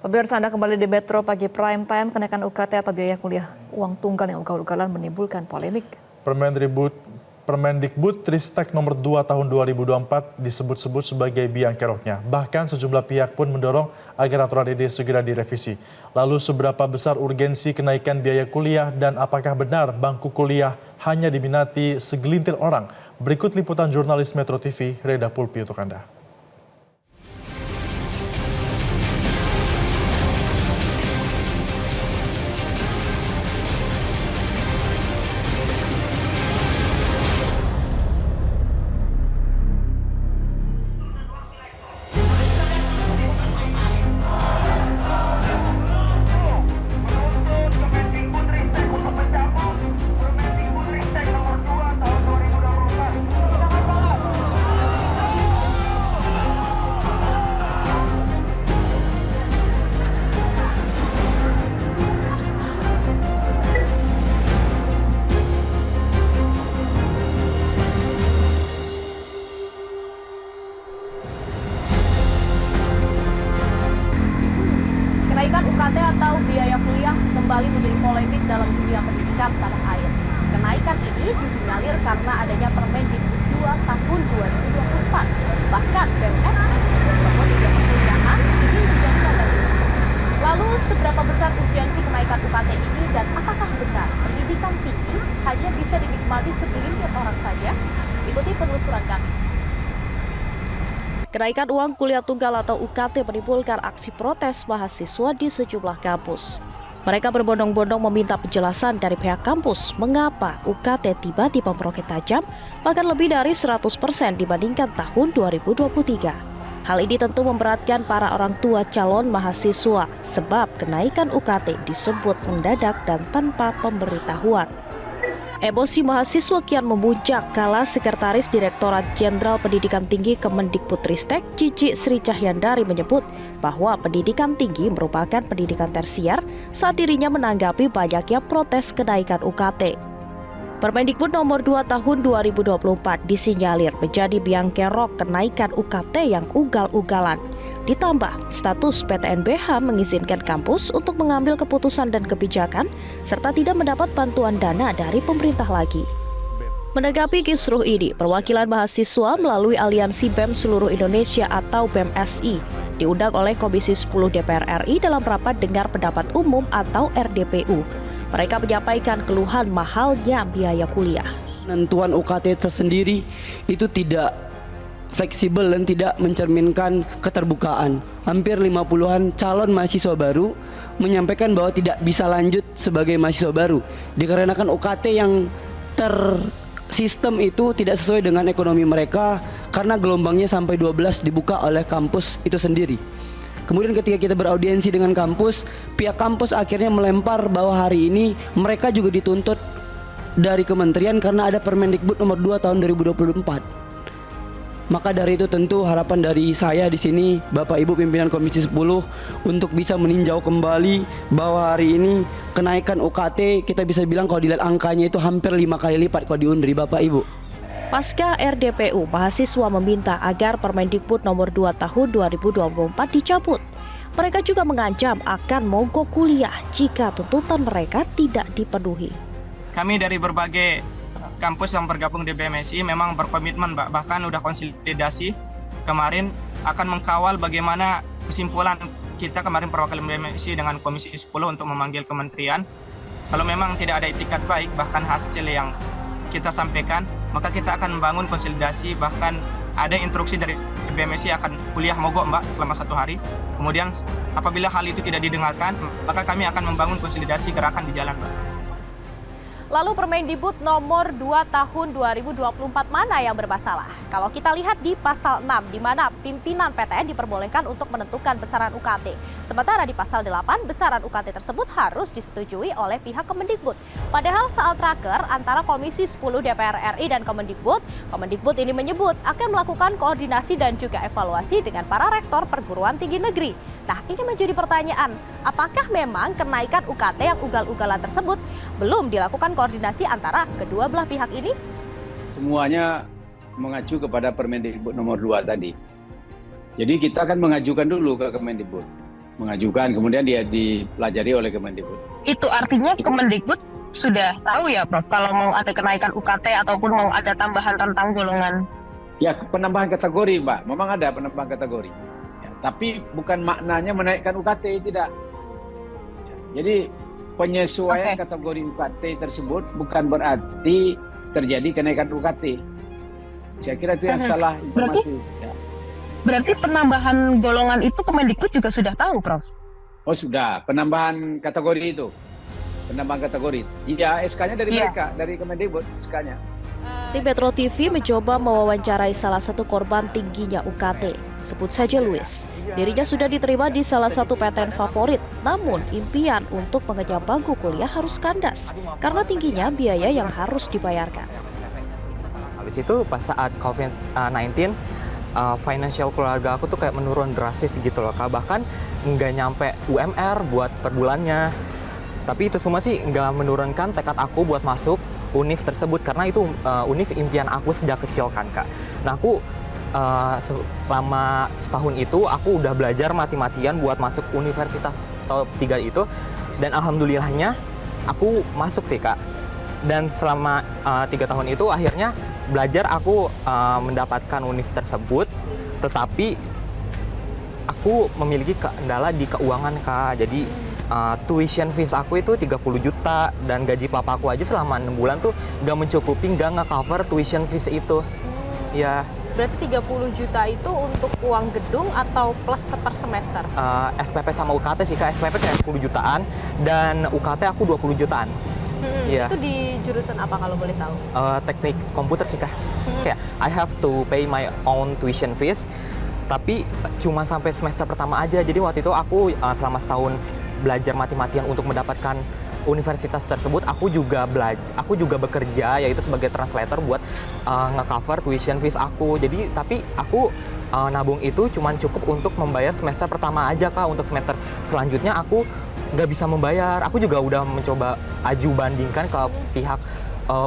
Pemirsa, Anda kembali di Metro Pagi Prime Time. Kenaikan UKT atau biaya kuliah uang tunggal yang ugal-ugalan menimbulkan polemik. Permendikbudristek nomor 2 tahun 2024 disebut-sebut sebagai biang keroknya. Bahkan sejumlah pihak pun mendorong agar aturan ini segera direvisi. Lalu seberapa besar urgensi kenaikan biaya kuliah dan apakah benar bangku kuliah hanya diminati segelintir orang? Berikut liputan jurnalis Metro TV, Reda Pulpi untuk Anda. Kenaikan UKT atau biaya kuliah kembali menjadi polemik dalam dunia pendidikan tanah air. Kenaikan ini disinyalir karena adanya Permendikbud 2 tahun 2024. Bahkan BMSI menyebut bahwa dunia perkuliahan ini menjadi ladang bisnis. Lalu seberapa besar urgensi kenaikan UKT ini dan apakah benar pendidikan tinggi hanya bisa dinikmati segelintir orang saja? Ikuti penelusuran kami. Kenaikan uang kuliah tunggal atau UKT menimbulkan aksi protes mahasiswa di sejumlah kampus. Mereka berbondong-bondong meminta penjelasan dari pihak kampus mengapa UKT tiba-tiba meroket tajam, bahkan lebih dari 100% dibandingkan tahun 2023. Hal ini tentu memberatkan para orang tua calon mahasiswa sebab kenaikan UKT disebut mendadak dan tanpa pemberitahuan. Emosi mahasiswa kian memuncak kala Sekretaris Direktorat Jenderal Pendidikan Tinggi Kemendikbudristek Cici Sri Cahyandari menyebut bahwa pendidikan tinggi merupakan pendidikan tersier saat dirinya menanggapi banyaknya protes kenaikan UKT. Permendikbud nomor 2 tahun 2024 disinyalir menjadi biang kerok kenaikan UKT yang ugal-ugalan. Ditambah, status PTNBH mengizinkan kampus untuk mengambil keputusan dan kebijakan serta tidak mendapat bantuan dana dari pemerintah lagi. Menanggapi kisruh ini, perwakilan mahasiswa melalui Aliansi BEM Seluruh Indonesia atau BEMSI diundang oleh Komisi 10 DPR RI dalam rapat dengar pendapat umum atau RDPU. Mereka menyampaikan keluhan mahalnya biaya kuliah. Penentuan UKT tersendiri itu tidak fleksibel dan tidak mencerminkan keterbukaan. Hampir 50-an calon mahasiswa baru menyampaikan bahwa tidak bisa lanjut sebagai mahasiswa baru dikarenakan UKT yang tersistem itu tidak sesuai dengan ekonomi mereka karena gelombangnya sampai 12 dibuka oleh kampus itu sendiri. Kemudian ketika kita beraudiensi dengan kampus, pihak kampus akhirnya melempar bahwa hari ini mereka juga dituntut dari kementerian karena ada Permendikbud nomor 2 tahun 2024. Maka dari itu tentu harapan dari saya di sini, Bapak Ibu pimpinan Komisi 10 untuk bisa meninjau kembali bahwa hari ini kenaikan UKT kita bisa bilang kalau dilihat angkanya itu hampir 5 kali lipat kalau diundri Bapak Ibu. Pasca RDPU, mahasiswa meminta agar Permendikbud nomor 2 tahun 2024 dicabut. Mereka juga mengancam akan mogok kuliah jika tuntutan mereka tidak dipenuhi. Kami dari berbagai kampus yang bergabung di BMSI memang berkomitmen, Mbak. Bahkan udah konsolidasi kemarin akan mengkawal bagaimana kesimpulan kita kemarin perwakilan BMSI dengan Komisi 10 untuk memanggil kementerian. Kalau memang tidak ada itikat baik, bahkan hasil yang kita sampaikan, maka kita akan membangun konsolidasi, bahkan ada instruksi dari BMSI akan kuliah mogok, Mbak, selama 1 hari. Kemudian apabila hal itu tidak didengarkan, maka kami akan membangun konsolidasi gerakan di jalan, Mbak. Lalu Permendikbud nomor 2 tahun 2024 mana yang bermasalah? Kalau kita lihat di pasal 6, di mana pimpinan PTN diperbolehkan untuk menentukan besaran UKT. Sementara di pasal 8, besaran UKT tersebut harus disetujui oleh pihak Kemendikbud. Padahal saat raker antara Komisi 10 DPR RI dan Kemendikbud ini menyebut akan melakukan koordinasi dan juga evaluasi dengan para rektor perguruan tinggi negeri. Nah, ini menjadi pertanyaan, apakah memang kenaikan UKT yang ugal-ugalan tersebut belum dilakukan koordinasi antara kedua belah pihak ini? Semuanya mengacu kepada Permendikbud nomor 2 tadi. Jadi kita akan mengajukan dulu ke Kemendikbud. mengajukan, kemudian dia dipelajari oleh Kemendikbud. Itu artinya Kemendikbud sudah tahu ya Prof, kalau mau ada kenaikan UKT ataupun mau ada tambahan rentang golongan. Ya, penambahan kategori, Mbak. Memang ada penambahan kategori. Ya, tapi bukan maknanya menaikkan UKT, tidak. Ya, jadi penyesuaian kategori UKT tersebut bukan berarti terjadi kenaikan UKT. Saya kira itu yang salah informasi. Berarti penambahan golongan itu Kemendikbud juga sudah tahu, Prof? Oh sudah, penambahan kategori itu. Penambahan kategori. Iya, SK-nya dari mereka, dari Kemendikbud, SK-nya. Tim Metro TV mencoba mewawancarai salah satu korban tingginya UKT, sebut saja Luis. Dirinya sudah diterima di salah satu PTN favorit, namun impian untuk mengenyam bangku kuliah harus kandas, karena tingginya biaya yang harus dibayarkan. Habis itu pas saat COVID-19, financial keluarga aku tuh kayak menurun drastis gitu loh Kak. Bahkan nggak nyampe UMR buat per bulannya. Tapi itu semua sih nggak menurunkan tekad aku buat masuk univ tersebut. Karena itu univ impian aku sejak kecil kan Kak. Nah aku selama setahun itu aku udah belajar mati-matian buat masuk universitas top 3 itu. Dan alhamdulillahnya aku masuk sih Kak. Dan selama 3 tahun itu akhirnya belajar aku mendapatkan univ tersebut, tetapi aku memiliki kendala di keuangan Kak. Jadi tuition fees aku itu 30 juta dan gaji papaku aja selama 6 bulan tuh nggak mencukupi, nggak nge-cover tuition fees itu. Ya. Berarti 30 juta itu untuk uang gedung atau plus per semester? SPP sama UKT sih Kak. SPP kayak 10 jutaan dan UKT aku 20 jutaan. Yeah. Itu di jurusan apa kalau boleh tahu? Teknik komputer sih Kak. Kayak I have to pay my own tuition fees, tapi cuma sampai semester pertama aja. Jadi waktu itu aku selama setahun belajar mati-matian untuk mendapatkan universitas tersebut. Aku juga bekerja yaitu sebagai translator buat nge-cover tuition fees aku. Jadi tapi aku nabung itu cuma cukup untuk membayar semester pertama aja Kak. Untuk semester selanjutnya aku nggak bisa membayar. Aku juga udah mencoba aju bandingkan ke pihak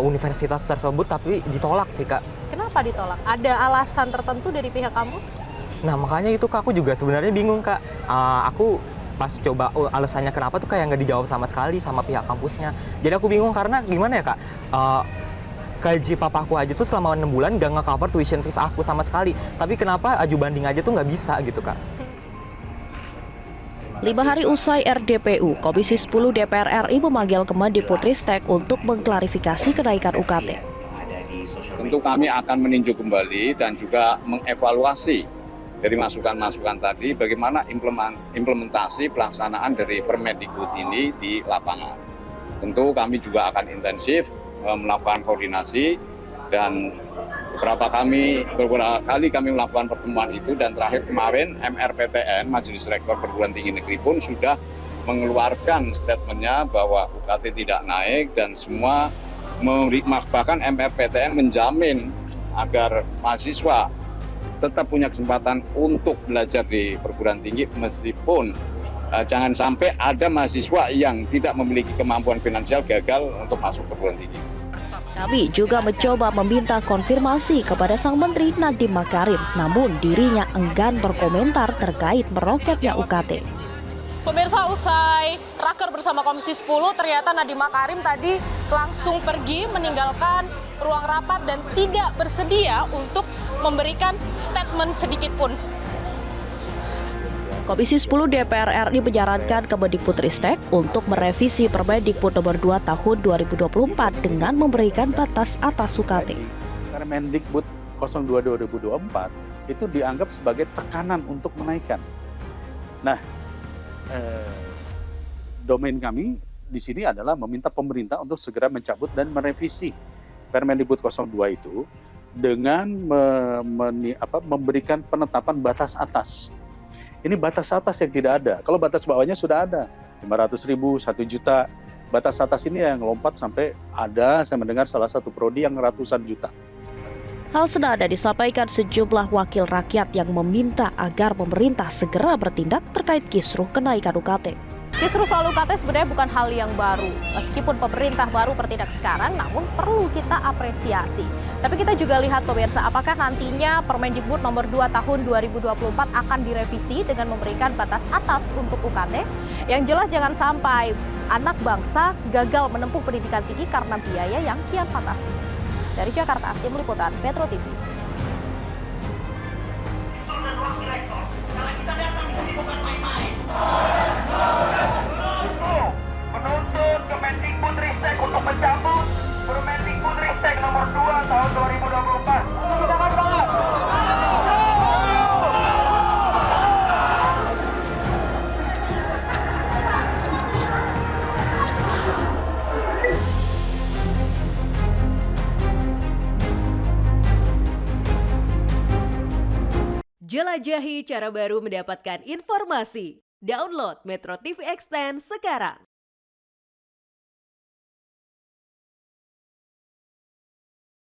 universitas tersebut, tapi ditolak sih Kak. Kenapa ditolak? Ada alasan tertentu dari pihak kampus? Nah makanya itu Kak, aku juga sebenarnya bingung Kak. Aku pas coba alasannya kenapa tuh kayak nggak dijawab sama sekali sama pihak kampusnya. Jadi aku bingung karena gimana ya Kak, gaji papaku aja tuh selama 6 bulan nggak nge-cover tuition fees aku sama sekali. Tapi kenapa aju banding aja tuh nggak bisa gitu Kak. 5 hari usai RDPU, Komisi 10 DPR RI memanggil Kemendikbudristek untuk mengklarifikasi kenaikan UKT. Tentu kami akan meninjau kembali dan juga mengevaluasi dari masukan-masukan tadi bagaimana implementasi pelaksanaan dari Permendikbud ini di lapangan. Tentu kami juga akan intensif melakukan koordinasi dan beberapa kali kami melakukan pertemuan itu, dan terakhir kemarin MRPTN, Majelis Rektor Perguruan Tinggi Negeri pun sudah mengeluarkan statementnya bahwa UKT tidak naik dan semua bahkan MRPTN menjamin agar mahasiswa tetap punya kesempatan untuk belajar di perguruan tinggi meskipun jangan sampai ada mahasiswa yang tidak memiliki kemampuan finansial gagal untuk masuk perguruan tinggi. Kami juga mencoba meminta konfirmasi kepada Sang Menteri Nadiem Makarim, namun dirinya enggan berkomentar terkait meroketnya UKT. Pemirsa, usai raker bersama Komisi 10, ternyata Nadiem Makarim tadi langsung pergi meninggalkan ruang rapat dan tidak bersedia untuk memberikan statement sedikit pun. Komisi 10 DPR RI menyarankan Kemendikbudristek untuk merevisi Permendikbud nomor 2 tahun 2024 dengan memberikan batas atas UKT. Permendikbud 02 2024 itu dianggap sebagai tekanan untuk menaikkan. Nah, domain kami di sini adalah meminta pemerintah untuk segera mencabut dan merevisi Permendikbud 02 itu dengan memberikan penetapan batas atas. Ini batas atas yang tidak ada. Kalau batas bawahnya sudah ada, 500.000, 1 juta. Batas atas ini yang lompat sampai ada, saya mendengar salah satu prodi yang ratusan juta. Hal senada disampaikan sejumlah wakil rakyat yang meminta agar pemerintah segera bertindak terkait kisruh kenaikan UKT. Kisruh soal UKT sebenarnya bukan hal yang baru. Meskipun pemerintah baru bertindak sekarang, namun perlu kita apresiasi. Tapi kita juga lihat pemirsa, apakah nantinya Permendikbud nomor 2 tahun 2024 akan direvisi dengan memberikan batas atas untuk UKT? Yang jelas jangan sampai anak bangsa gagal menempuh pendidikan tinggi karena biaya yang kian fantastis. Dari Jakarta, tim liputan Metro TV. Menuntut Kemendikbudristek untuk mencabut Permendikbudristek nomor 2 tahun 2024. Jangan banget. Jelajahi cara baru mendapatkan informasi. Download Metro TV Extend sekarang.